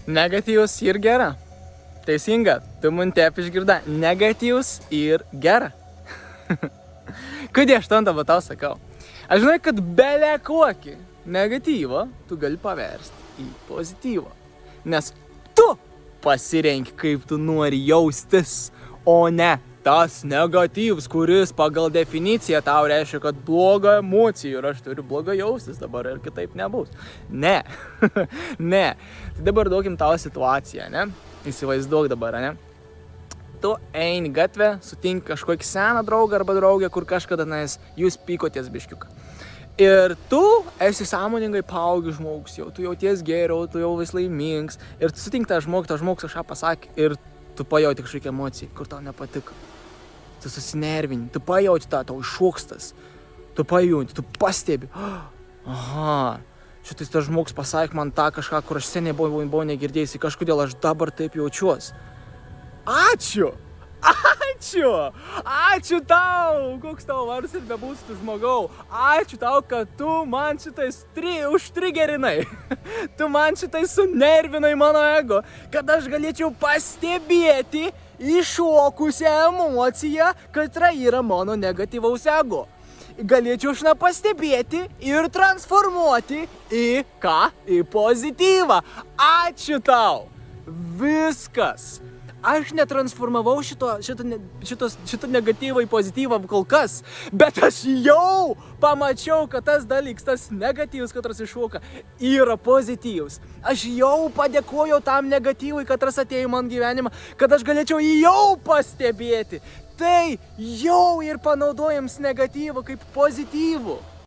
Negatyvus ir gera. Teisinga, tu man taip išgirda. Negatyvus ir gera. Kodėl aš tau tau sakau? Aš žinau, kad belia kokį negatyvą tu gali paversti į pozityvą. Nes tu pasirenki, kaip tu nori jaustis, o ne tas negatyvs, kuris pagal definiciją tau reiškia, kad bloga emocija ir aš turiu blogą jaustis dabar ir kitaip nebus. Ne. Ne. Tai dabar duokim tau situaciją, ne? Įsivaizduok dabar, ne? Tu eini gatvę, sutinki kažkokį seną draugą arba draugę, kur kažkada jūs pykotės biškiuką. Ir tu esi sąmoningai paaugęs žmogus jau, tu jauties geriau, tu jau vis laimingas. Ir tu sutinki tą žmogus kažką pasakė ir tu pajauti kažkokią emociją, kur tau nepatiko. Tu susinervini, tu pajauti tą, tau iššokstas. Tu pajunti, tu pastebi. Aha, šitais tas žmogus pasakė man tą kažką, kur aš seniai buvau negirdėjusi, kažkodėl aš dabar taip jaučiuos. Ačiū! Ačiū! Ačiū tau! Koks tavo vardas ir bebūs tu žmogau. Ačiū tau, kad tu man šitais užtrigerinai. Tu man šitais sunervinai mano ego, kad aš galėčiau pastebėti iššokusią emociją, kad yra mano negatyvaus ego. Galėčiau aš pastebėti ir transformuoti į ką? Į pozityvą. Ačiū tau! Viskas! Aš netransformavau šito negatyvą į pozityvą kol kas, bet aš jau pamačiau, kad tas dalykas, tas negatyvus, katras iššoka, yra pozityvus. Aš jau padėkojau tam negatyvui, katras atėjo man gyvenimą, kad aš galėčiau jį jau pastebėti. Tai jau ir panaudojams negatyvą kaip pozityvų.